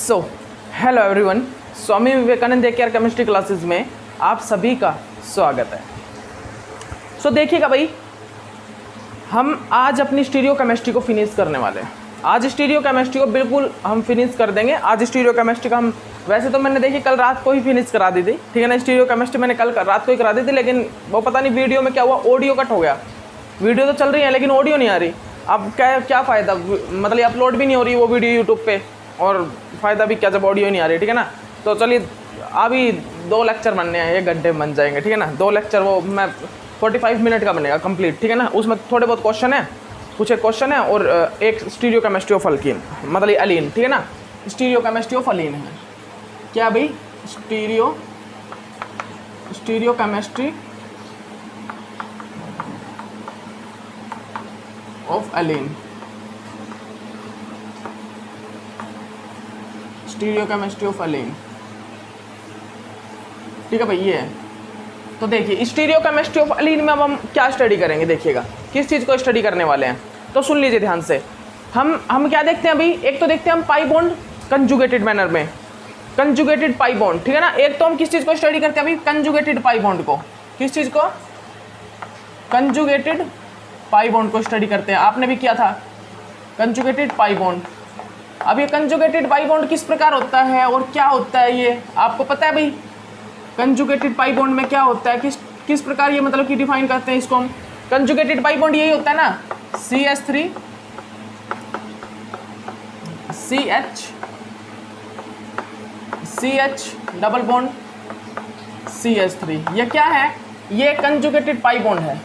So hello everyone, Swami Vivekananda care chemistry classes में आप सभी का स्वागत है। सो देखिएगा भाई, हम आज अपनी स्टीरियो केमिस्ट्री को फिनिश करने वाले हैं। आज स्टीरियो केमिस्ट्री को बिल्कुल हम फिनिश कर देंगे। आज स्टीरियो केमिस्ट्री का हम वैसे तो मैंने देखिए कल रात को ही फिनिश करा दी थी, ठीक है ना। स्टीरियो केमिस्ट्री मैंने कल रात को ही करा दी थी, लेकिन वो पता नहीं वीडियो में क्या हुआ, ऑडियो कट हो गया। वीडियो तो चल रही है लेकिन ऑडियो नहीं आ रही। अब क्या फ़ायदा, मतलब अपलोड भी नहीं हो रही वो वीडियो यूट्यूब पे, और फ़ायदा भी क्या जब ऑडियो नहीं आ रही, ठीक है ना। तो चलिए अभी 2 लेक्चर बनने हैं, 1 घंटे में बन जाएंगे, ठीक है ना। 2 लेक्चर वो मैं 45 मिनट का बनेगा कंप्लीट, ठीक है ना। उसमें थोड़े बहुत क्वेश्चन है, कुछ एक क्वेश्चन है और एक स्टीरियो केमिस्ट्री ऑफ अल्कीन, मतलब अलीन, ठीक है ना। स्टीरियो केमिस्ट्री ऑफ अलीन है क्या भाई? Stereo chemistry of Aleen, stereo chemistry of Aleen, ठीक है भाई, ये है। तो देखिए स्टीरियो केमिस्ट्री ऑफ अलीन में अब हम क्या स्टडी करेंगे, देखिएगा किस चीज़ को स्टडी करने वाले हैं, तो सुन लीजिए ध्यान से। हम क्या देखते हैं अभी, एक तो देखते हैं हम पाई बॉन्ड कंजुगेटेड मैनर में, कंजुगेटेड पाई बॉन्ड, ठीक है ना। एक तो हम किस चीज़ को स्टडी करते हैं अभी, कंजुगेटेड पाई बॉन्ड को। किस चीज़ को? कंजुगेटेड पाई बॉन्ड को स्टडी करते हैं। आपने भी किया था कंजुगेटेड पाई बॉन्ड। अब ये कंजुगेटेड पाई बॉन्ड किस प्रकार होता है और क्या होता है, ये आपको पता है भाई? कंजुगेटेड पाई बॉन्ड में क्या होता है, किस प्रकार ये मतलब कि डिफाइन करते हैं इसको हम। कंजुगेटेड पाई बॉन्ड यही होता है ना, CH3 CH double bond CH3, ये क्या है? ये कंजुगेटेड पाई बॉन्ड है,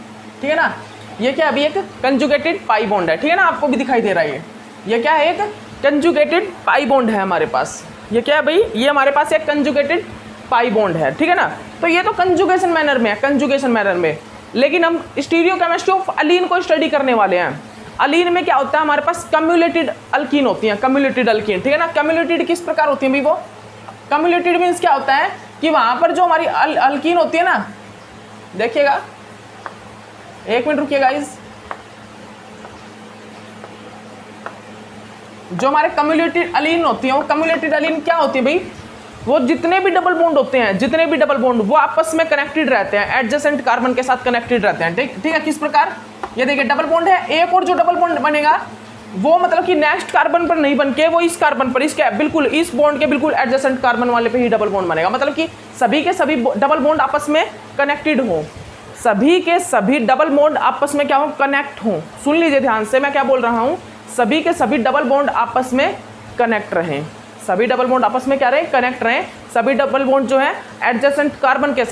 ठीक है ना। ये क्या अभी एक कंजुगेटेड पाई बॉन्ड है, ठीक है ना, आपको भी दिखाई दे रहा है। ये क्या है? एक कंजुगेटेड पाई बॉन्ड है हमारे पास। ये क्या है भाई? ये हमारे पास एक कंजुगेटेड पाई बॉन्ड है, ठीक है ना। तो ये तो कंजुगेशन मैनर में है, कंजुगेशन मैनर में। लेकिन हम स्टीरियो केमिस्ट्री ऑफ अलीन को स्टडी करने वाले हैं। अलीन में क्या होता है, हमारे पास कम्युलेटेड अल्कीन होती हैं, कम्युलेटेड अल्कीन, ठीक है ना। कम्युलेटेड किस प्रकार होती है भाई? वो कम्युलेटेड मीन्स क्या होता है कि वहां पर जो हमारी अल्कीन होती है ना, देखिएगा 1 मिनट रुकिएगा गाइस। जो हमारे कम्युलेटेड अलीन होती है, वो कम्युलेटेड अलीन क्या होती है भाई? वो जितने भी डबल बॉन्ड होते हैं, जितने भी डबल बॉन्ड वो आपस में कनेक्टेड रहते हैं, एडजेसेंट कार्बन के साथ कनेक्टेड रहते हैं, ठीक है। किस प्रकार? ये देखिए डबल बॉन्ड है, एक और जो डबल बॉन्ड बनेगा वो मतलब कि नेक्स्ट कार्बन पर नहीं बन के वो इस कार्बन पर, इसके बिल्कुल इस बॉन्ड के बिल्कुल एडजेसेंट कार्बन वाले पे ही डबल बॉन्ड बनेगा। मतलब कि सभी के सभी डबल बॉन्ड आपस में कनेक्टेड हो, सभी के सभी डबल बॉन्ड आपस में क्या हो? कनेक्ट हो। सुन लीजिए ध्यान से मैं क्या बोल रहा हूँ, सभी के सभी डबल बॉन्ड आपस में कनेक्ट रहें, सभी डबल बॉन्ड आपस में क्या रहे? कनेक्ट रहें। सभी डबल बॉन्ड जो है एडजेसेंट कार्बन के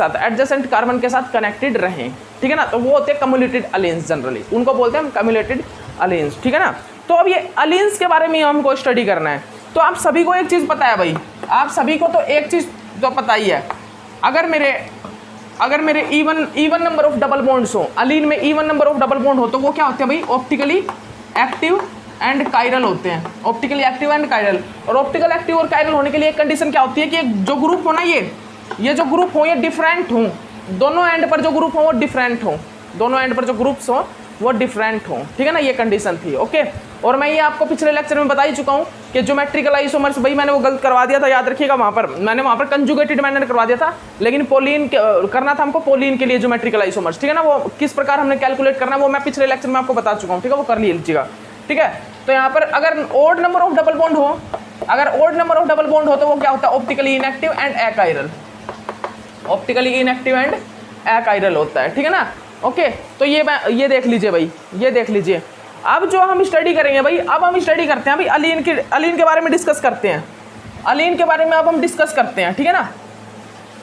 साथ कनेक्टेड रहें, ठीक है ना। तो वो होते हैं कम्युलेटेड अलीन्स, जनरली उनको बोलते हैं हम कम्युलेटेड अलीन्स, ठीक है ना। तो अब ये अलीन्स के बारे में हमको स्टडी करना है। तो आप सभी को एक चीज़ पता है भाई, आप सभी को तो एक चीज़ तो पता ही है, अगर मेरे even number of double bonds हो, अलीन में even number of double bond हो, तो वो क्या होते हैं भाई? ऑप्टिकली एक्टिव एंड कायरल होते हैं, ऑप्टिकली एक्टिव एंड कायरल। और ऑप्टिकल एक्टिव और कायरल होने के लिए एक कंडीशन क्या होती है कि जो ग्रुप हो ना, ये जो ग्रुप हो ये डिफरेंट हो, दोनों एंड पर जो ग्रुप हो वो डिफरेंट हो, दोनों एंड पर जो ग्रुप्स हो वो डिफरेंट हो, ठीक है ना। ये कंडीशन थी, ओके। और मैं ये आपको पिछले लेक्चर में बता ही चुका हूँ कि ज्योमेट्रिकल आइसोमर्स भाई मैंने वो गलत करवा दिया था, याद रखिएगा। मैंने वहाँ पर कंजुगेटेड मैनर करवा दिया था, लेकिन पोलिन करना था हमको, पोलिन के लिए ज्योमेट्रिकल आइसोमर्स, ठीक है ना। वो किस प्रकार हमने कैलकुलेट करना है वो मैं पिछले लेक्चर में आपको बता चुका हूँ, ठीक है, वो कर लीजिएगा, ठीक है। तो यहाँ पर अगर odd number of double bond हो, तो वो क्या होता है? Optically inactive and achiral, optically inactive and achiral होता है, ठीक है ना, ओके। तो ये देख लीजिए भाई, ये देख लीजिए। अब जो हम स्टडी करेंगे भाई, अब हम स्टडी करते हैं भाई अलीन के बारे में डिस्कस करते हैं, अलीन के बारे में अब हम डिस्कस करते हैं, ठीक है ना।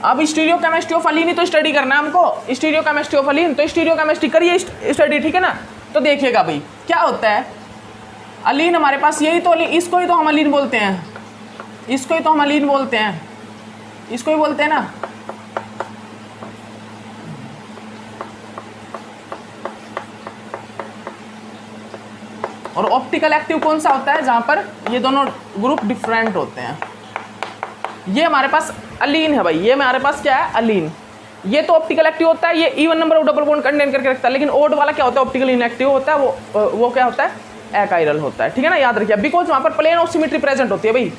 अब स्टीरियो केमिस्ट्री ऑफ अलीन ही तो स्टडी करना है हमको, स्टीरियो केमिस्ट्री ऑफ अलीन, तो स्टीरियो केमिस्ट्री करिए स्टडी, ठीक है ना। तो देखिएगा भाई क्या होता है अलीन हमारे पास, यही तो इसको ही तो हम अलीन बोलते हैं, इसको ही तो हम अलीन बोलते हैं, इसको ही बोलते हैं ना। और ऑप्टिकल एक्टिव कौन सा होता है? जहां पर ये दोनों ग्रुप डिफरेंट होते हैं। ये हमारे पास अलीन है भाई, ये हमारे पास क्या है? अलीन। ये तो ऑप्टिकल एक्टिव होता है, ये even number of double bond contain करके रखता है, लेकिन ओड वाला क्या होता है? ऑप्टिकल इनएक्टिव होता है, वो क्या होता है? अकायरल होता है, ठीक है ना, याद रखिए। बिकॉज वहाँ पर प्लेन ऑफ सिमेट्री प्रेजेंट होती है भाई,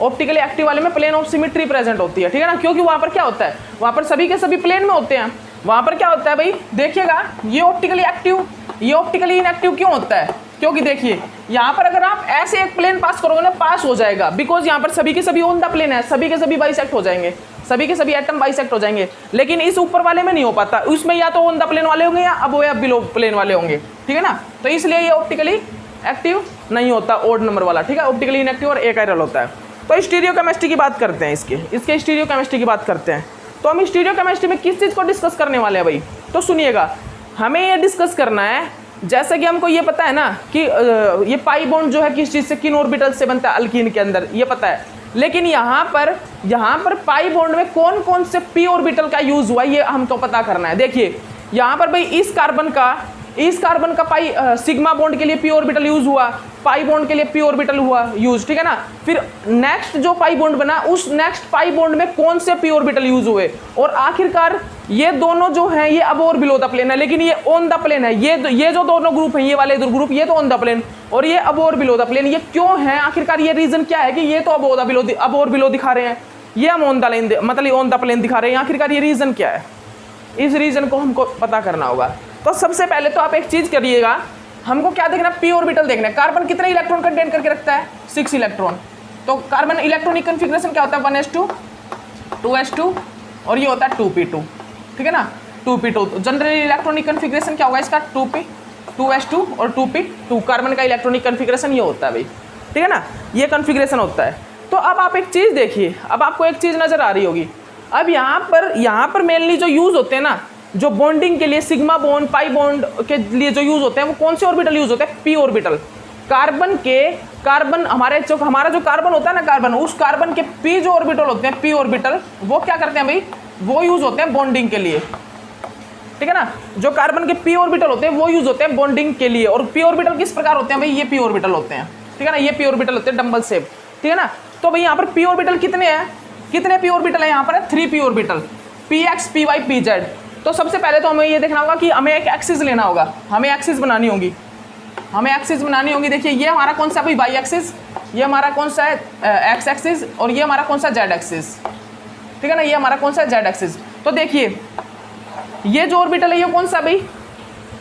ऑप्टिकली एक्टिव वाले में प्लेन ऑफ सिमेट्री प्रेजेंट होती है, ठीक है ना, क्योंकि वहां पर क्या होता है, वहां पर सभी के सभी प्लेन में होते हैं। वहां पर क्या होता है भाई, देखिएगा ये ऑप्टिकली एक्टिव, ये ऑप्टिकली इनएक्टिव क्यों होता है, क्योंकि देखिए यहाँ पर अगर आप ऐसे एक प्लेन पास करोगे ना, पास हो जाएगा, बिकॉज यहाँ पर सभी के सभी ऑन द प्लेन है, सभी के सभी बाइसेक्ट हो जाएंगे, सभी के सभी एटम बाइसेक्ट हो जाएंगे। लेकिन इस ऊपर वाले में नहीं हो पाता, उसमें या तो ऑन द प्लेन वाले होंगे या अब या बिलो प्लेन वाले होंगे, ठीक है ना। तो इसलिए ये ऑप्टिकली एक्टिव नहीं होता ओड नंबर वाला, ठीक है, ऑप्टिकली इनएक्टिव और अकायरल होता है। तो स्टीरियोकेमिस्ट्री की बात करते हैं, इसके स्टीरियोकेमिस्ट्री की बात करते हैं। तो हम स्टीरियोकेमिस्ट्री में किस चीज़ को डिस्कस करने वाले हैं भाई, तो सुनिएगा, हमें ये डिस्कस करना है, जैसे कि हमको ये पता है ना कि ये पाई बॉन्ड जो है किस चीज़ से, किन ऑर्बिटल से बनता है अल्कीन के अंदर, ये पता है। लेकिन यहाँ पर पाई बॉन्ड में कौन कौन से पी ऑर्बिटल का यूज़ हुआ ये हमको पता करना है। देखिए यहाँ पर भाई इस कार्बन का पाई सिग्मा बॉन्ड के लिए पी ऑर्बिटल यूज हुआ, पाई बॉन्ड के लिए पी ऑर्बिटल हुआ यूज, ठीक है ना। फिर नेक्स्ट जो पाई बॉन्ड बना, उस नेक्स्ट पाई बॉन्ड में कौन से पी ऑर्बिटल यूज हुए, और आखिरकार ये दोनों जो हैं ये अब और बिलो द प्लेन है, लेकिन ये ऑन द प्लेन है। ये जो दोनों ग्रुप हैं, ये वाले दो ग्रुप, ये तो ऑन द प्लेन और ये अब और बिलो द प्लेन। ये क्यों है आखिरकार, ये रीजन क्या है कि ये तो अब और बिलो दिखा रहे हैं, ये हम ऑन द लाइन मतलब ऑन द प्लेन दिखा रहे हैं, आखिरकार ये रीजन क्या है, इस रीजन को हमको पता करना होगा। तो सबसे पहले तो आप एक चीज करिएगा, हमको क्या देखना, पी ऑर्बिटल देखना है। कार्बन कितने इलेक्ट्रॉन कंटेन करके रखता है, 6 इलेक्ट्रॉन। तो कार्बन इलेक्ट्रॉनिक कन्फिग्रेशन क्या होता है, 1s2 2s2 और ये होता है 2p2, ठीक है ना, 2p2। तो जनरली इलेक्ट्रॉनिक कन्फिग्रेशन क्या होगा इसका, 2p 2s2 और 2p2। कार्बन का इलेक्ट्रॉनिक कन्फिग्रेशन ये होता है भाई, ठीक है ना, ये कन्फिग्रेशन होता है। तो अब आप एक चीज देखिए, अब आपको एक चीज नजर आ रही होगी। अब यहाँ पर मेनली जो यूज होते हैं ना, जो बॉन्डिंग के लिए सिग्मा बॉन्ड पाई बॉन्ड के लिए जो यूज होते हैं, वो कौन से ऑर्बिटल यूज होते हैं, पी ऑर्बिटल। हमारा जो कार्बन होता है ना, कार्बन, उस कार्बन के पी जो ऑर्बिटल होते हैं, पी ऑर्बिटल, वो क्या करते हैं भाई, वो यूज होते हैं बॉन्डिंग के लिए, ठीक है ना। जो कार्बन के पी ऑर्बिटल होते हैं वो यूज होते हैं बॉन्डिंग के लिए। और पी ऑर्बिटल किस प्रकार होते हैं भाई, ये पी ऑर्बिटल होते हैं, ठीक है ना, ये पी ऑर्बिटल होते हैं डबल शेप, ठीक है ना। तो भाई यहाँ पर पी ऑर्बिटल कितने हैं, कितने पी ऑर्बिटल है, यहाँ पर है 3 p orbital, p x P Y P z. तो सबसे पहले तो हमें ये देखना होगा कि हमें एक एक्सिस लेना होगा, हमें एक्सिस बनानी होगी, देखिए ये हमारा कौन सा भाई वाई एक्सिस, ये हमारा कौन सा है एक्स एक्सिस, और ये हमारा कौन सा जेड एक्सिस, ठीक है ना, ये हमारा कौन सा जेड एक्सिस। तो देखिए ये जो ऑर्बिटल है ये कौन सा भाई,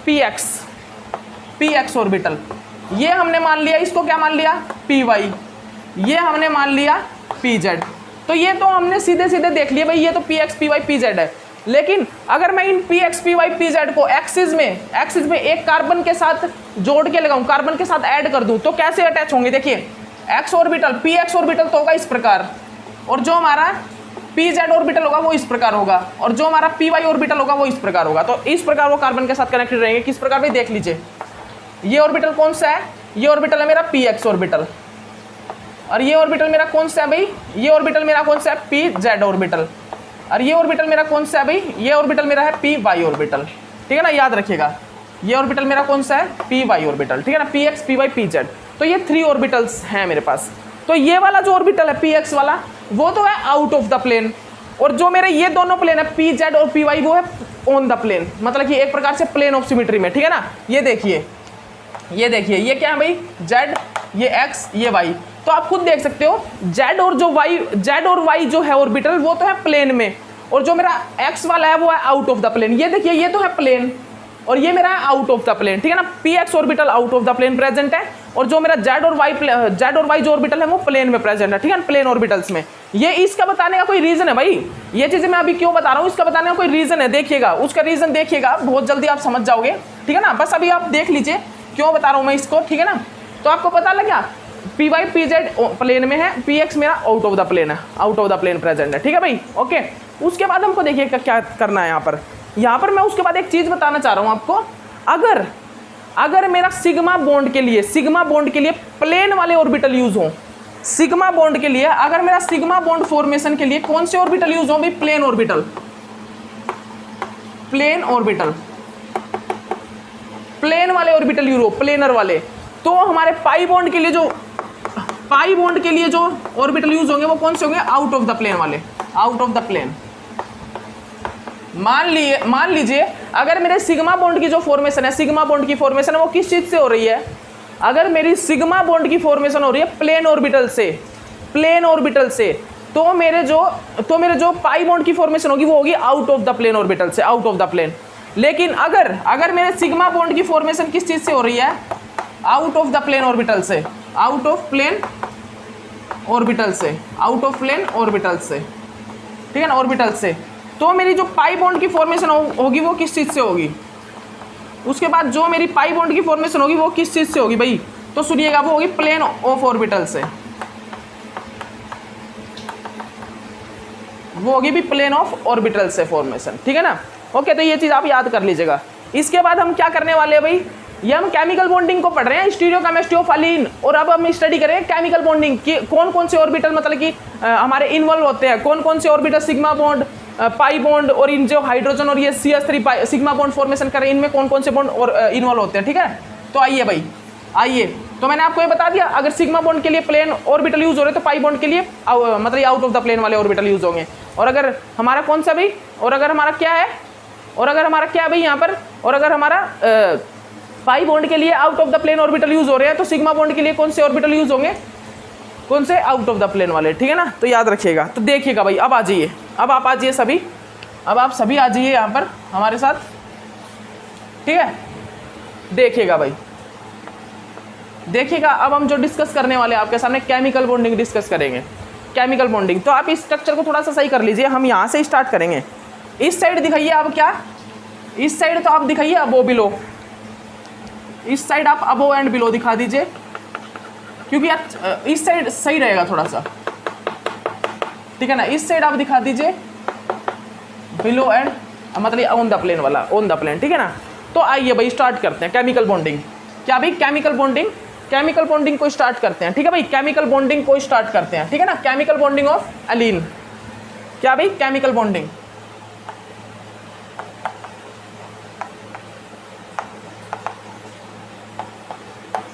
पी एक्स ऑर्बिटल, ये हमने मान लिया, इसको क्या मान लिया, पी वाई, ये हमने मान लिया पी जेड। तो ये तो हमने सीधे सीधे देख लिया भाई, ये तो P x P Y P Z है। लेकिन अगर मैं इन P x P Y P Z को एक्सिस में एक कार्बन के साथ जोड़ के लगाऊं, कार्बन के साथ ऐड कर दूं, तो कैसे अटैच होंगे, देखिए x orbital, p x orbital तो होगा इस प्रकार, और जो हमारा पी जेड ऑर्बिटल होगा वो इस प्रकार होगा, और जो हमारा पी वाई ऑर्बिटल होगा वो इस प्रकार होगा। तो इस प्रकार वो कार्बन के साथ कनेक्टेड रहेंगे। किस प्रकार भाई, देख लीजिए, ये ऑर्बिटल कौन सा है, ये ऑर्बिटल है मेरा पी एक्स ऑर्बिटल, और ये ऑर्बिटल मेरा कौन सा है भाई, ये ऑर्बिटल मेरा कौन सा है, पी जेड ऑर्बिटल, और ये ऑर्बिटल मेरा कौन सा है भाई, ये ऑर्बिटल मेरा है पी वाई ऑर्बिटल, ठीक है ना, याद रखिएगा, ये ऑर्बिटल मेरा कौन सा है, पी वाई ऑर्बिटल, ठीक है ना, p x P Y P z. तो ये 3 ऑर्बिटल्स हैं मेरे पास। तो ये वाला जो ऑर्बिटल है पी एक्स वाला, वो तो है आउट ऑफ द प्लेन, और जो मेरे ये दोनों प्लेन है पी जेड और पी वाई, वो है ऑन द प्लेन, मतलब कि एक प्रकार से प्लेन ऑफ सिमेट्री में, ठीक है ना। ये देखिए ये क्या है भाई, जेड, ये एक्स, ये वाई। तो आप खुद देख सकते हो, जेड और वाई जो है ऑर्बिटल, वो तो है प्लेन में, और जो मेरा एक्स वाला है वो है आउट ऑफ द प्लेन। ये देखिए ये तो है प्लेन, और ये मेरा आउट ऑफ द प्लेन, ठीक है ना, p x orbital out of the plane present है, और जो मेरा जेड और वाई जो ऑर्बिटल है वो प्लेन में प्रेजेंट है, ठीक है, प्लेन ऑर्बिटल्स में। ये इसका बताने का कोई रीजन है भाई, ये चीजें मैं अभी क्यों बता रहा हूँ, इसका बताने का कोई रीजन है, देखिएगा उसका रीजन, देखिएगा बहुत जल्दी आप समझ जाओगे, ठीक है ना। बस अभी आप देख लीजिए क्यों बता रहा हूँ मैं इसको, ठीक है ना। तो आपको पता लग गया, p Y P z plane में है, पी एक्स मेरा आउट ऑफ द प्लेन है, out of the plane present है, ठीक है भाई, ओके। उसके बाद हमको देखिए क्या करना है यहाँ पर मैं उसके बाद एक चीज बताना चाह रहा हूँ आपको। अगर मेरा सिग्मा बॉन्ड के लिए प्लेन वाले ऑर्बिटल यूज हो, सिग्मा बॉन्ड के लिए अगर मेरा सिग्मा बॉन्ड फॉर्मेशन के लिए कौन से ऑर्बिटल यूज हो भाई, प्लेन ऑर्बिटल, प्लेन वाले ऑर्बिटल यूज हो, प्लेनर वाले। तो हमारे पाई बॉन्ड के लिए जो ऑर्बिटल यूज होंगे वो कौन से होंगे, आउट ऑफ द प्लेन वाले, आउट ऑफ द प्लेन। मान लीजिए अगर मेरे सिग्मा बॉन्ड की जो फॉर्मेशन है, सिग्मा बॉन्ड की फॉर्मेशन है वो किस चीज से हो रही है, अगर मेरी सिग्मा बॉन्ड की फॉर्मेशन हो रही है प्लेन ऑर्बिटल से, प्लेन ऑर्बिटल से, तो मेरे जो पाई बॉन्ड की फॉर्मेशन होगी वो होगी out of the plane orbital से, आउट ऑफ द प्लेन। लेकिन अगर मेरे सिग्मा बॉन्ड की फॉर्मेशन किस चीज से हो रही है, out of the plane orbital से, आउट ऑफ प्लेन ऑर्बिटल से, आउट ऑफ प्लेन ऑर्बिटल से, ठीक है ना, ऑर्बिटल से, तो मेरी जो पाई बॉन्ड की फॉर्मेशन होगी वो किस चीज से होगी, उसके बाद जो मेरी पाई बॉन्ड की फॉर्मेशन होगी वो किस चीज से होगी भाई, तो सुनिएगा, वो होगी प्लेन ऑफ ऑर्बिटल से, वो होगी भी प्लेन ऑफ ऑर्बिटल से फॉर्मेशन, ठीक है ना। ओके, तो ये चीज आप याद कर लीजिएगा। इसके बाद हम क्या करने वाले हैं भाई, ये हम केमिकल बॉन्डिंग को पढ़ रहे हैं, स्टीरियोकेमिस्ट्री ऑफ अलीन, और अब हम स्टडी करें केमिकल बॉन्डिंग की कौन कौन से ऑर्बिटल मतलब कि हमारे इन्वॉल्व होते हैं, कौन कौन से orbital sigma bond, pi bond, और इन जो हाइड्रोजन और ये CH3 सिग्मा बॉन्ड फॉर्मेशन करें, इनमें कौन कौन से बॉन्ड और इन्वॉल्व होते हैं, ठीक है। तो आइए भाई, आइए, तो मैंने आपको ये बता दिया, अगर सिग्मा बॉन्ड के लिए प्लेन ऑर्बिटल यूज हो रहे हैं तो पाई बॉन्ड के लिए मतलब आउट ऑफ द प्लेन वाले ऑर्बिटल यूज होंगे। और अगर हमारा कौन सा भाई, और अगर हमारा क्या है, और अगर हमारा क्या है भाई यहाँ पर, और अगर हमारा पाई बॉन्ड के लिए out of the plane orbital use हो रहे हैं तो सिग्मा बॉन्ड के लिए कौन से ऑर्बिटल यूज होंगे, कौन से, आउट ऑफ द प्लेन वाले, ठीक है ना। तो याद रखिएगा। तो देखिएगा भाई, अब आ जाइए, अब आप आ जाइए सभी, अब आप सभी आ जाइए यहाँ पर हमारे साथ, ठीक है। देखिएगा भाई, देखिएगा, अब हम जो डिस्कस करने वाले हैं आपके सामने केमिकल बॉन्डिंग डिस्कस करेंगे, केमिकल बॉन्डिंग। तो आप इस स्ट्रक्चर को थोड़ा सा सही कर लीजिए, हम यहाँ से स्टार्ट करेंगे। इस साइड दिखाइए आप, क्या इस साइड तो आप दिखाइए अबो बिलो, इस साइड आप अबो एंड बिलो दिखा दीजिए, क्योंकि आप इस साइड सही रहेगा थोड़ा सा, ठीक है ना। इस साइड आप दिखा दीजिए बिलो एंड मतलब ऑन द प्लेन वाला, ऑन द प्लेन, ठीक है ना। तो आइए भाई स्टार्ट करते हैं केमिकल बॉन्डिंग। क्या भाई, केमिकल बॉन्डिंग, केमिकल बॉन्डिंग को स्टार्ट करते हैं, ठीक है भाई, केमिकल बॉन्डिंग को स्टार्ट करते हैं, ठीक है ना। केमिकल बॉन्डिंग ऑफ एलीन, क्या भाई, chemical bonding,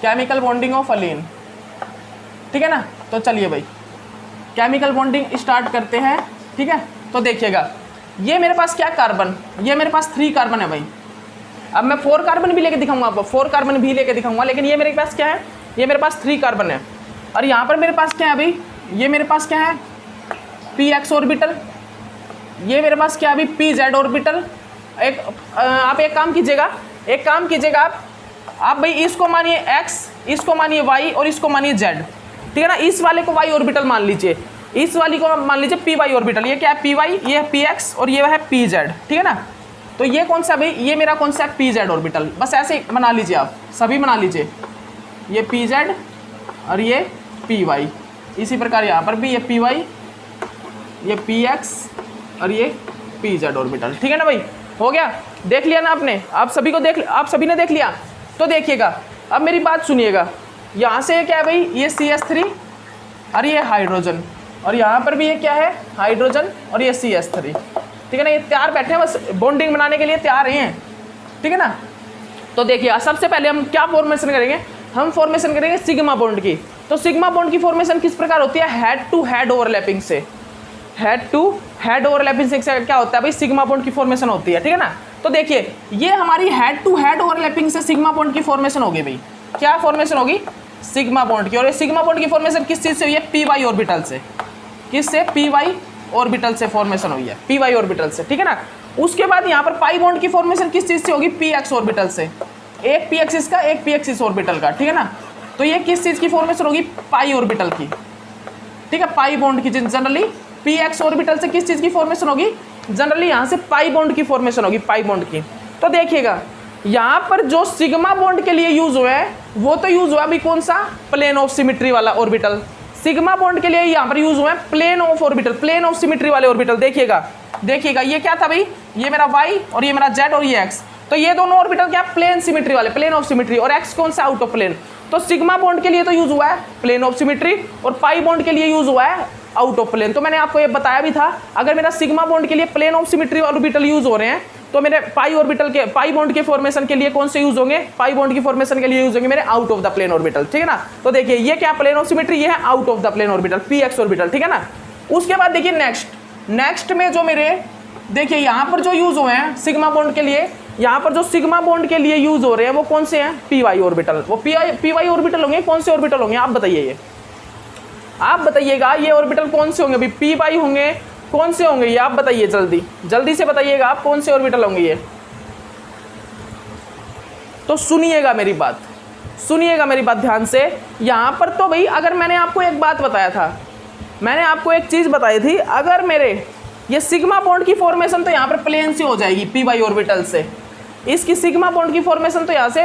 chemical bonding of एलीन, ठीक है ना। तो चलिए भाई केमिकल बॉन्डिंग स्टार्ट करते हैं, ठीक है। तो देखिएगा, ये मेरे पास क्या कार्बन, ये मेरे पास 3 कार्बन है भाई। अब मैं 4 कार्बन भी लेके दिखाऊंगा आपको, 4 कार्बन भी लेके दिखाऊंगा, लेकिन ये मेरे पास क्या है, ये मेरे पास 3 कार्बन है। और यहाँ पर मेरे पास क्या है भाई, ये मेरे पास क्या है, px ऑर्बिटल, ये मेरे पास क्या है भाई, pz ऑर्बिटल। आप एक काम कीजिएगा, आप भाई इसको मानिए x, इसको मानिए y और इसको मानिए z, ठीक है ना। इस वाले को y ऑर्बिटल मान लीजिए, इस वाली को मान लीजिए py ऑर्बिटल। ये क्या है, py, ये है px और ये है pz, ठीक है ना। तो ये कौन सा भाई, ये मेरा कौन सा है, pz ऑर्बिटल। बस ऐसे बना लीजिए, आप सभी बना लीजिए, ये pz और ये py। इसी प्रकार यहाँ पर भी ये py, ये px और ये pz ऑर्बिटल, ठीक है ना भाई। हो गया, देख लिया ना आपने, आप सभी ने देख लिया। तो देखिएगा, अब मेरी बात सुनिएगा, यहाँ से ये क्या है भाई, ये CH3 और ये हाइड्रोजन, और यहाँ पर भी ये क्या है, हाइड्रोजन और ये CH3, ठीक है ना। ये तैयार बैठे हैं, बस बॉन्डिंग बनाने के लिए तैयार हैं, ठीक है ना। तो देखिए, सबसे पहले हम क्या फॉर्मेशन करेंगे, हम फॉर्मेशन करेंगे सिग्मा बॉन्ड की। तो सिग्मा बॉन्ड की फॉर्मेशन किस प्रकार होती है, हेड टू हेड ओवरलैपिंग से, हेड टू हेड ओवरलैपिंग से क्या होता है भाई, सिग्मा बॉन्ड की फॉर्मेशन होती है, ठीक है ना। तो देखिए, ये हमारी हेड टू हेड ओवरलैपिंग से सिग्मा बॉन्ड की फॉर्मेशन होगी भाई। क्या फॉर्मेशन होगी, सिग्मा बॉन्ड की। और ये सिग्मा बॉन्ड की फॉर्मेशन किस चीज से हुई है, py ऑर्बिटल से। किससे, py ऑर्बिटल से फॉर्मेशन हुई है, py ऑर्बिटल से, ठीक है ना। उसके बाद यहाँ पर पाई बॉन्ड की फॉर्मेशन किस चीज से होगी, px ऑर्बिटल से। एक px इसका, एक px इस ऑर्बिटल का, ठीक है ना। तो ये किस चीज की फॉर्मेशन होगी, पाई ऑर्बिटल की, ठीक है, पाई बॉन्ड की। जनरली px ऑर्बिटल से किस चीज की फॉर्मेशन होगी, जनरली यहाँ से पाई बॉन्ड की फॉर्मेशन होगी, पाई बॉन्ड की। तो देखिएगा, यहाँ पर जो सिग्मा बॉन्ड के लिए यूज हुआ है वो तो यूज हुआ अभी कौन सा, प्लेन ऑफ सिमेट्री वाला ऑर्बिटल। सिग्मा बॉन्ड के लिए यहाँ पर यूज हुआ है plane of orbital, plane of symmetry वाले ऑर्बिटल। देखिएगा, ये क्या था भाई, ये मेरा y और ये मेरा z और ये x। तो ये दोनों ऑर्बिटल क्या, प्लेन सिमेट्री वाले, प्लेन ऑफ सिमेट्री, और x कौन सा, आउट ऑफ प्लेन। तो सिग्मा बॉन्ड के लिए तो यूज हुआ है प्लेन ऑफ सिमेट्री, और पाई बॉन्ड के लिए यूज हुआ है आउट ऑफ प्लेन। तो मैंने आपको ये बताया भी था, अगर मेरा सिग्मा बॉन्ड के लिए plane of symmetry orbital use हो रहे हैं तो मेरे पाई ऑर्बिटल के, पाई बॉन्ड के फॉर्मेशन के लिए कौन से यूज होंगे, पाई बॉन्ड की फॉर्मेशन के लिए यूज होंगे मेरे out of the plane orbital, ठीक है ना। तो देखिए, ये क्या, प्लेन ऑफ सिमेट्री, ये है out of the plane orbital, px orbital, ठीक है ना। उसके बाद देखिए नेक्स्ट में जो मेरे, देखिए यहाँ पर जो यूज हुए हैं सिग्मा बॉन्ड के लिए, यहाँ पर जो सिग्मा बॉन्ड के लिए यूज हो रहे हैं वो कौन से हैं, py ऑर्बिटल। वो py ऑर्बिटल होंगे, कौन से ऑर्बिटल होंगे आप बताइए। ये आप बताइएगा ये ऑर्बिटल कौन से होंगे भाई, पी वाई होंगे, कौन से होंगे ये आप बताइए, जल्दी जल्दी से बताइएगा आप कौन से ऑर्बिटल होंगे ये। तो सुनिएगा मेरी बात, सुनिएगा मेरी बात ध्यान से। यहाँ पर तो भाई अगर मैंने आपको एक बात बताया था, मैंने आपको एक चीज़ बताई थी, अगर मेरे ये सिग्मा बॉन्ड की फॉर्मेशन तो यहाँ पर प्लेन से हो जाएगी पी वाई ऑर्बिटल से, इसकी सिग्मा बॉन्ड की फॉर्मेशन तो यहाँ से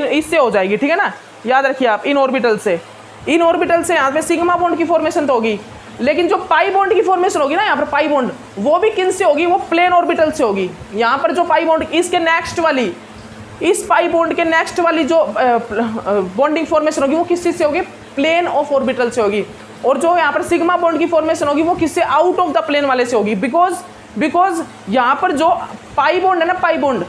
इससे हो जाएगी, ठीक है ना, याद रखिए आप, इन ऑर्बिटल से यहाँ पे सिग्मा बॉन्ड की फॉर्मेशन तो होगी, लेकिन जो पाई बॉन्ड की फॉर्मेशन होगी ना यहाँ पर पाई बॉन्ड, वो भी किन से होगी, वो प्लेन ऑर्बिटल से होगी। यहाँ पर जो पाई बॉन्ड इसके नेक्स्ट वाली, इस पाई बॉन्ड के नेक्स्ट वाली जो बॉन्डिंग फॉर्मेशन होगी वो किस चीज़ से होगी, प्लेन ऑफ ऑर्बिटल से होगी। और जो यहाँ पर सिग्मा बॉन्ड की फॉर्मेशन होगी वो किससे, आउट ऑफ द प्लेन वाले से होगी। बिकॉज यहाँ पर जो पाई बॉन्ड है ना, पाई बॉन्ड,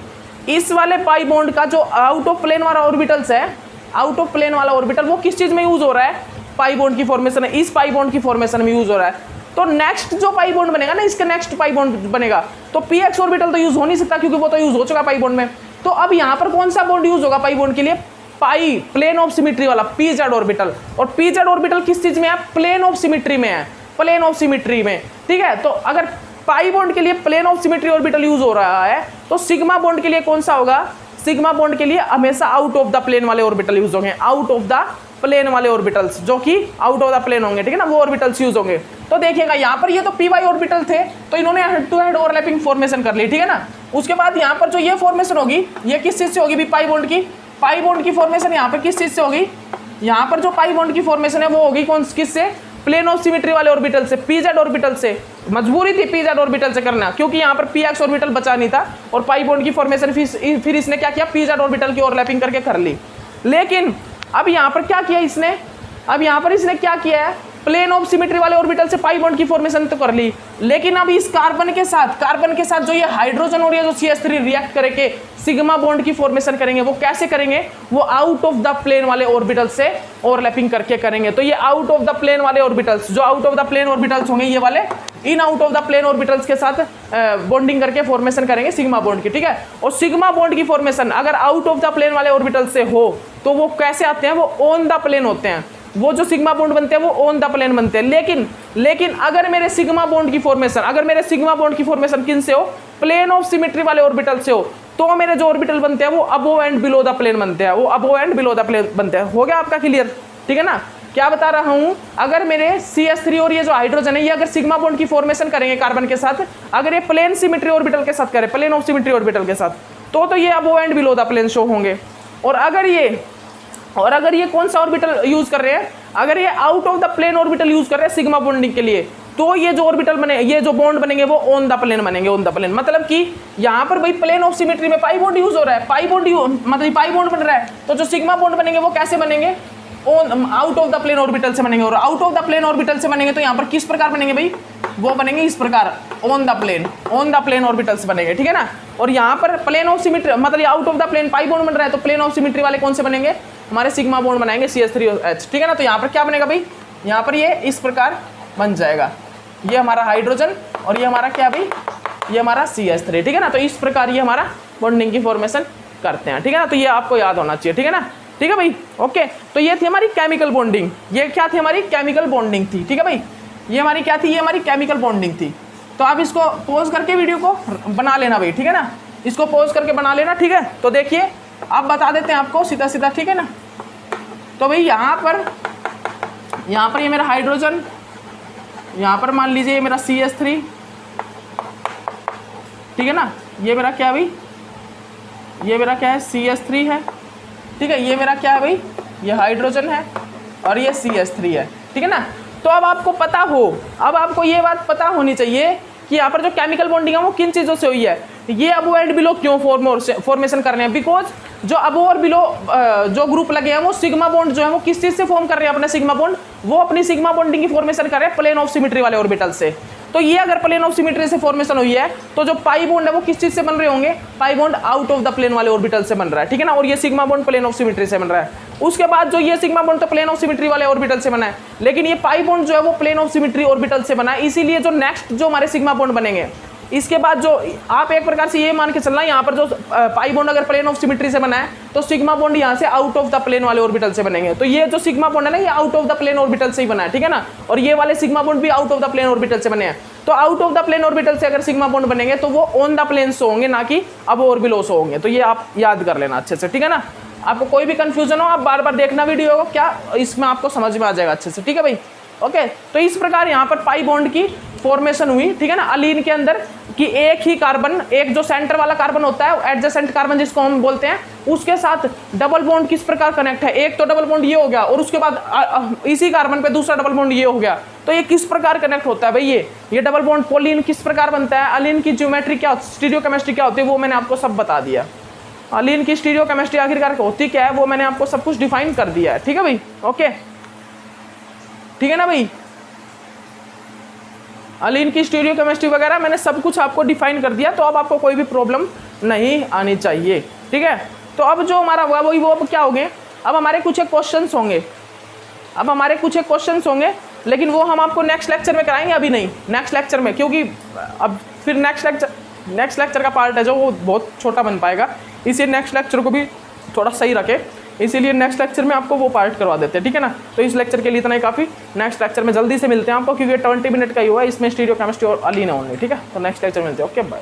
इस वाले पाई बॉन्ड का जो आउट ऑफ प्लेन वाला ऑर्बिटल्स है, आउट ऑफ प्लेन वाला ऑर्बिटल वो किस चीज़ में यूज हो रहा है, पाई बॉन्ड की फॉर्मेशन है, इस पाई बॉन्ड की फॉर्मेशन में यूज हो रहा है। तो नेक्स्ट जो पाई बॉन्ड बनेगा ना, इसका नेक्स्ट पाई बॉन्ड बनेगा, तो पी एक्स ऑर्बिटल तो यूज हो नहीं सकता क्योंकि वो तो यूज हो चुका पाई बॉन्ड में। तो अब यहाँ पर कौन सा बॉन्ड यूज होगा पाई बॉन्ड के लिए, पाई प्लेन ऑफ सिमिट्री वाला पी जेड ऑर्बिटल। और पी जेड ऑर्बिटल किस चीज में है, प्लेन ऑफ सिमिट्री में है, प्लेन ऑफ सिमिट्री में, ठीक है। तो अगर पाई बॉन्ड के लिए plane of symmetry orbital use हो रहा है तो सिग्मा बॉन्ड के लिए कौन सा होगा, सिग्मा बॉन्ड के लिए हमेशा आउट ऑफ द प्लेन वाले ऑर्बिटल यूज होंगे, आउट ऑफ द प्लेन वाले ऑर्बिटल्स जो कि आउट ऑफ द प्लेन होंगे, ठीक है ना, वो ऑर्बिटल्स यूज होंगे। तो देखिएगा यहाँ पर ये तो पी वाई ऑर्बिटल थे तो इन्होंने head to head overlapping formation कर ली, ठीक है ना। उसके बाद यहाँ पर जो ये फॉर्मेशन होगी ये किस चीज से होगी भी, पाई बॉन्ड की, पाई बॉन्ड की फॉर्मेशन यहाँ पर किस चीज से होगी, यहाँ पर जो पाई बॉन्ड की फॉर्मेशन है वो होगी कौन किससे, प्लेन ऑफ सिमिट्री वाले ऑर्बिटल से, पी जेड ऑर्बिटल से। मजबूरी थी पी जेड ऑर्बिटल से करना क्योंकि यहाँ पर पी एक्स ऑर्बिटल बचा नहीं था, और पाई बॉन्ड की फॉर्मेशन फिर इसने क्या किया, पी जेड ऑर्बिटल की ओवरलैपिंग करके कर ली। लेकिन अब यहाँ पर क्या किया इसने, अब यहाँ पर इसने क्या किया है, प्लेन ऑफ सिमिट्री वाले ऑर्बिटल से पाई बॉन्ड की फॉर्मेशन तो कर ली, लेकिन अब इस कार्बन के साथ जो ये हाइड्रोजन और ये जो CH3 रिएक्ट करके सिग्मा बॉन्ड की फॉर्मेशन करेंगे, वो कैसे करेंगे, वो आउट ऑफ द प्लेन वाले ऑर्बिटल से ओवरलैपिंग करके करेंगे। तो ये आउट ऑफ द प्लेन वाले ऑर्बिटल्स, जो out of the plane orbitals होंगे ये वाले, इन out of the plane orbitals के साथ बॉन्डिंग करके फॉर्मेशन करेंगे सिग्मा बॉन्ड की, ठीक है। और सिग्मा बॉन्ड की फॉर्मेशन अगर आउट ऑफ द प्लेन वाले ऑर्बिटल से हो तो वो कैसे आते हैं, वो ऑन द प्लेन होते हैं, वो जो सिग्मा बॉन्ड बनते हैं वो ऑन द प्लेन बनते हैं। लेकिन अगर मेरे सिग्मा बॉन्ड की फॉर्मेशन किन से हो, प्लेन ऑफ सिमिट्री वाले ऑर्बिटल से हो, तो मेरे जो ऑर्बिटल बनते हैं वो above and below the plane बनते हैं, वो above and below the plane बनते हैं। हो गया आपका क्लियर, ठीक है ना। क्या बता रहा हूं, अगर मेरे CH3 और ये जो हाइड्रोजन है ये अगर सिग्मा बॉन्ड की फॉर्मेशन करेंगे कार्बन के साथ, अगर ये प्लेन सिमिट्री ऑर्बिटल के साथ करें, प्लेन ऑफ सिमिट्री ऑर्बिटल के साथ, तो ये above and below the plane show होंगे। और अगर ये कौन सा ऑर्बिटल यूज कर रहे हैं, अगर ये out of the plane orbital use कर रहे हैं सिग्मा बॉन्डिंग के लिए, तो ये जो ऑर्बिटल बने, ये जो बॉन्ड बनेंगे वो ऑन द प्लेन बनेंगे, ऑन द प्लेन। मतलब कि यहाँ पर भाई प्लेन ऑफ सिमिट्री में पाई बॉन्ड यूज हो रहा है, पाई बॉन्ड बन रहा है, तो जो सिग्मा बॉन्ड बनेंगे वो कैसे बनेंगे, out of the plane orbital से बनेंगे। और out of the plane orbital से बनेंगे तो यहाँ पर किस प्रकार बनेंगे भाई, वो बनेंगे इस प्रकार, ऑन द प्लेन ऑर्बिटल्स बनेंगे, ठीक है ना। और यहाँ पर प्लेन ऑफ सिमिट्री मतलब out of the plane pi bond बन रहा है, तो प्लेन ऑफ सिमिट्री वाले कौन से बनेंगे, हमारे सिग्मा बॉन्ड बनाएंगे CH3H, ठीक है ना। तो यहाँ पर क्या बनेगा भाई, यहाँ पर ये इस प्रकार बन जाएगा, ये हमारा हाइड्रोजन और ये हमारा क्या भाई, ये हमारा CH3, ठीक है ना। तो इस प्रकार ये हमारा बॉन्डिंग की फॉर्मेशन करते हैं, ठीक है ना। तो ये आपको याद होना चाहिए, ठीक है ना, ठीक है भाई, ओके। तो ये थी हमारी केमिकल बॉन्डिंग, ये क्या थी हमारी केमिकल बॉन्डिंग थी, ठीक है भाई, ये हमारी क्या थी, ये हमारी केमिकल बॉन्डिंग थी। तो आप इसको पॉज करके वीडियो को बना लेना भाई, ठीक है ना, इसको पॉज करके बना लेना, ठीक है। तो देखिए आप बता देते हैं आपको सीधा, ठीक है ना। तो भाई यहाँ पर ये मेरा हाइड्रोजन, यहाँ पर मान लीजिए ये मेरा CH3, ठीक है ना, ये मेरा क्या भाई, ये मेरा क्या है, CH3 है, ठीक है, ये मेरा क्या है भाई, ये हाइड्रोजन है और ये CH3 है, ठीक है ना। तो अब आपको पता हो, अब आपको ये बात पता होनी चाहिए कि यहाँ पर जो केमिकल बॉन्डिंग है वो किन चीज़ों से हुई है, ये अबोव एंड बिलो क्यों फॉर्मेशन कर रहे हैं, बिकॉज जो अबोव और बिलो जो ग्रुप लगे हैं वो सिग्मा बॉन्ड जो है वो किस चीज़ से फॉर्म कर रहे हैं, अपने सिग्मा बॉन्ड, वो अपनी सिग्मा बॉन्डिंग की फॉर्मेशन कर रहे हैं प्लेन ऑफ सिमिट्री वाले ऑर्बिटल से। तो ये अगर प्लेन ऑफ सिमिट्री से फॉर्मेशन हुई है तो जो पाई बॉन्ड है वो किस चीज़ से बन रहे होंगे, pi bond out of the plane वाले ऑर्बिटल से बन रहा है, ठीक है ना। और ये sigma bond plane of symmetry से बन रहा है। उसके बाद जो ये सिग्मा बॉन्ड तो प्लेन ऑफ सिमिट्री वाले ऑर्बिटल से बना है, लेकिन ये पाई बॉन्ड जो है वो प्लेन ऑफ सिमिट्री ऑर्बिटल से बना है। इसीलिए जो नेक्स्ट जो हमारे सिग्मा बॉन्ड बनेंगे इसके बाद जो आप एक प्रकार से ये मान के चलना, यहाँ पर जो पाई बॉन्ड अगर प्लेन ऑफ सिमेट्री से बना है तो सिग्मा बॉन्ड यहाँ से आउट ऑफ द प्लेन वाले ऑर्बिटल से बनेंगे। तो ये जो सिग्मा बॉन्ड है ना, ये out of the plane orbital से ही बना है, ठीक है ना। और ये वाले सिग्मा बॉन्ड भी out of the plane orbital से बने हैं। तो out of the plane orbital से अगर सिग्मा बॉन्ड बनेंगे तो वो ऑन द प्लेन से होंगे, ना कि अब और बिलो से होंगे। तो ये आप याद कर लेना अच्छे से, ठीक है ना। आपको कोई भी कंफ्यूजन हो आप बार बार देखना वीडियो को, क्या इसमें आपको समझ में आ जाएगा अच्छे से, ठीक है भाई। ओके, तो इस प्रकार यहाँ पर पाई बॉन्ड की फॉर्मेशन हुई, ठीक है ना, अलीन के अंदर, कि एक ही कार्बन, एक जो सेंटर वाला कार्बन होता है एडजेसेंट कार्बन जिसको हम बोलते हैं, उसके साथ डबल बॉन्ड किस प्रकार कनेक्ट है। एक तो डबल बॉन्ड ये हो गया और उसके बाद इसी कार्बन पे दूसरा डबल बॉन्ड ये हो गया। तो ये किस प्रकार कनेक्ट होता है भाई, ये डबल बॉन्ड पोलीन किस प्रकार बनता है, अलीन की ज्योमेट्री क्या, स्टीरियोकेमिस्ट्री क्या होती है, वो मैंने आपको सब बता दिया। अलीन की स्टीरियोकेमिस्ट्री आखिरकार होती क्या है वो मैंने आपको सब कुछ डिफाइन कर दिया है, ठीक है भाई। ओके, ठीक है ना भाई। अलीन की स्टीरियोकेमिस्ट्री वगैरह मैंने सब कुछ आपको डिफाइन कर दिया, तो अब आपको कोई भी प्रॉब्लम नहीं आनी चाहिए, ठीक है। तो अब जो हमारा हुआ वो अब क्या हो गए, अब हमारे कुछ एक क्वेश्चंस होंगे, लेकिन वो हम आपको नेक्स्ट लेक्चर में कराएंगे, अभी नहीं, नेक्स्ट लेक्चर में, क्योंकि अब फिर नेक्स्ट लेक्चर का पार्ट है जो वो बहुत छोटा बन पाएगा, इसीलिए नेक्स्ट लेक्चर को भी थोड़ा सही रखे, इसीलिए नेक्स्ट लेक्चर में आपको वो पार्ट करवा देते हैं, ठीक है ना। तो इस लेक्चर के लिए इतना ही काफ़ी, नेक्स्ट लेक्चर में जल्दी से मिलते हैं आपको, क्योंकि 20 मिनट का ही हुआ है, इसमें स्टीरियोकेमिस्ट्री और अलीन ओनली, ठीक है। तो नेक्स्ट लेक्चर मिलते हैं, ओके बाय।